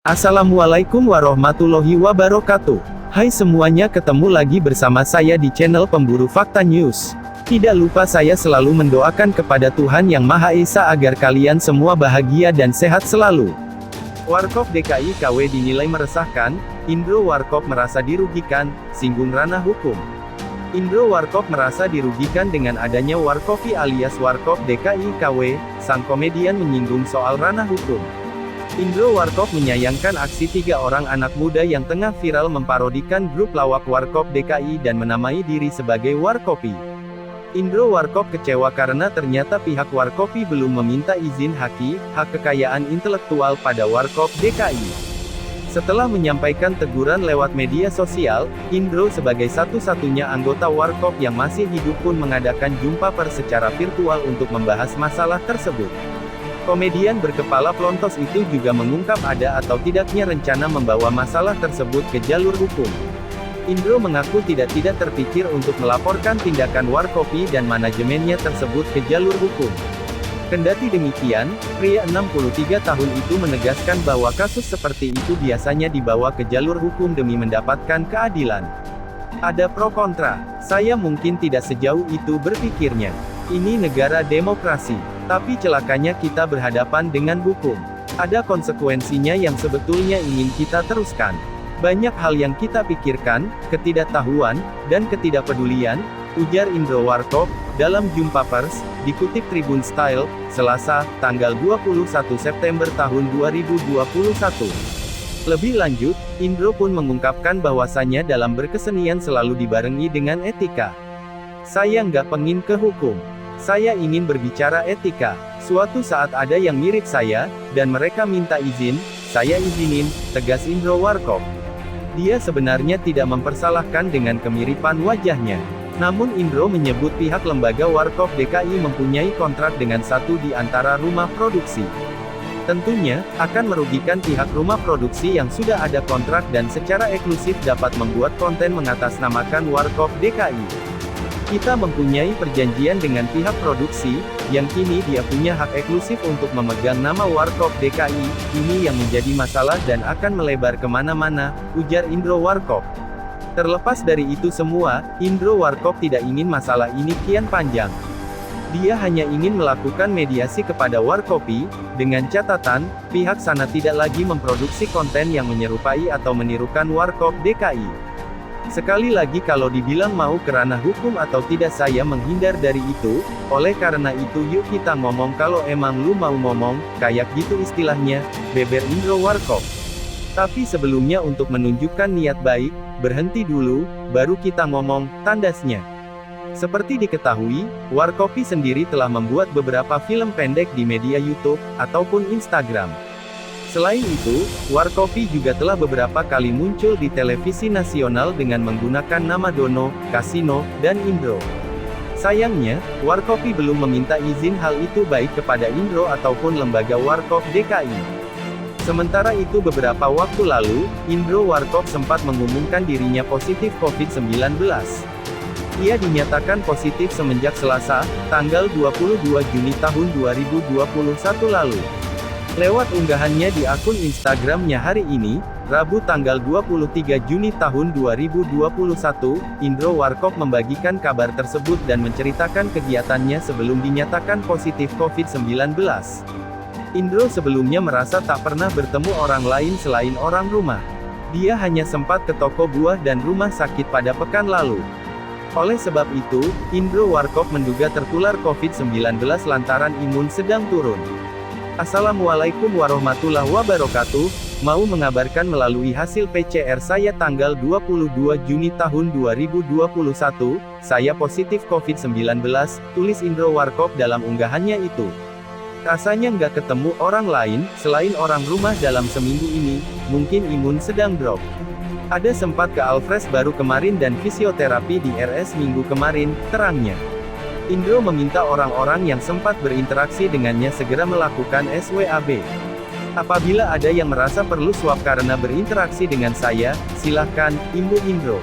Assalamualaikum warahmatullahi wabarakatuh. Hai semuanya, ketemu lagi bersama saya di channel Pemburu Fakta News. Tidak lupa saya selalu mendoakan kepada Tuhan Yang Maha Esa agar kalian semua bahagia dan sehat selalu. Warkop DKI KW dinilai meresahkan, Indro Warkop merasa dirugikan, singgung ranah hukum. Indro Warkop merasa dirugikan dengan adanya Warkopi alias Warkop DKI KW, sang komedian menyinggung soal ranah hukum. Indro Warkop menyayangkan aksi 3 orang anak muda yang tengah viral memparodikan grup lawak Warkop DKI dan menamai diri sebagai Warkopi. Indro Warkop kecewa karena ternyata pihak Warkopi belum meminta izin hak kekayaan intelektual pada Warkop DKI. Setelah menyampaikan teguran lewat media sosial, Indro sebagai satu-satunya anggota Warkop yang masih hidup pun mengadakan jumpa pers secara virtual untuk membahas masalah tersebut. Komedian berkepala plontos itu juga mengungkap ada atau tidaknya rencana membawa masalah tersebut ke jalur hukum. Indro mengaku tidak terpikir untuk melaporkan tindakan Warkopi dan manajemennya tersebut ke jalur hukum. Kendati demikian, pria 63 tahun itu menegaskan bahwa kasus seperti itu biasanya dibawa ke jalur hukum demi mendapatkan keadilan. Ada pro kontra. Saya mungkin tidak sejauh itu berpikirnya. Ini negara demokrasi. Tapi celakanya kita berhadapan dengan hukum. Ada konsekuensinya yang sebetulnya ingin kita teruskan. Banyak hal yang kita pikirkan, ketidaktahuan, dan ketidakpedulian, ujar Indro Warkop, dalam jumpa pers, dikutip Tribun Style, Selasa, tanggal 21 September tahun 2021. Lebih lanjut, Indro pun mengungkapkan bahwasannya dalam berkesenian selalu dibarengi dengan etika. Saya nggak pengin ke hukum. Saya ingin berbicara etika. Suatu saat ada yang mirip saya, dan mereka minta izin, saya izinin, tegas Indro Warkop. Dia sebenarnya tidak mempersalahkan dengan kemiripan wajahnya. Namun Indro menyebut pihak lembaga Warkop DKI mempunyai kontrak dengan satu di antara rumah produksi. Tentunya, akan merugikan pihak rumah produksi yang sudah ada kontrak dan secara eksklusif dapat membuat konten mengatasnamakan Warkop DKI. Kita mempunyai perjanjian dengan pihak produksi, yang kini dia punya hak eksklusif untuk memegang nama Warkop DKI, ini yang menjadi masalah dan akan melebar kemana-mana, ujar Indro Warkop. Terlepas dari itu semua, Indro Warkop tidak ingin masalah ini kian panjang. Dia hanya ingin melakukan mediasi kepada Warkopi, dengan catatan, pihak sana tidak lagi memproduksi konten yang menyerupai atau menirukan Warkop DKI. Sekali lagi kalau dibilang mau ke ranah hukum atau tidak saya menghindar dari itu, oleh karena itu yuk kita ngomong kalau emang lu mau ngomong, kayak gitu istilahnya, beber Indro Warkop. Tapi sebelumnya untuk menunjukkan niat baik, berhenti dulu, baru kita ngomong, tandasnya. Seperti diketahui, Warkopi sendiri telah membuat beberapa film pendek di media YouTube, ataupun Instagram. Selain itu, Warkopi juga telah beberapa kali muncul di televisi nasional dengan menggunakan nama Dono, Kasino, dan Indro. Sayangnya, Warkopi belum meminta izin hal itu baik kepada Indro ataupun lembaga Warkop DKI. Sementara itu beberapa waktu lalu, Indro Warkop sempat mengumumkan dirinya positif COVID-19. Ia dinyatakan positif semenjak Selasa, tanggal 22 Juni tahun 2021 lalu. Lewat unggahannya di akun Instagramnya hari ini, Rabu tanggal 23 Juni tahun 2021, Indro Warkop membagikan kabar tersebut dan menceritakan kegiatannya sebelum dinyatakan positif COVID-19. Indro sebelumnya merasa tak pernah bertemu orang lain selain orang rumah. Dia hanya sempat ke toko buah dan rumah sakit pada pekan lalu. Oleh sebab itu, Indro Warkop menduga tertular COVID-19 lantaran imun sedang turun. Assalamualaikum warahmatullahi wabarakatuh, mau mengabarkan melalui hasil PCR saya tanggal 22 Juni tahun 2021, saya positif COVID-19, tulis Indro Warkop dalam unggahannya itu. Rasanya nggak ketemu orang lain, selain orang rumah dalam seminggu ini, mungkin imun sedang drop. Ada sempat ke Alfres baru kemarin dan fisioterapi di RS minggu kemarin, terangnya. Indro meminta orang-orang yang sempat berinteraksi dengannya segera melakukan SWAB. Apabila ada yang merasa perlu swab karena berinteraksi dengan saya, silahkan, imbu Indro.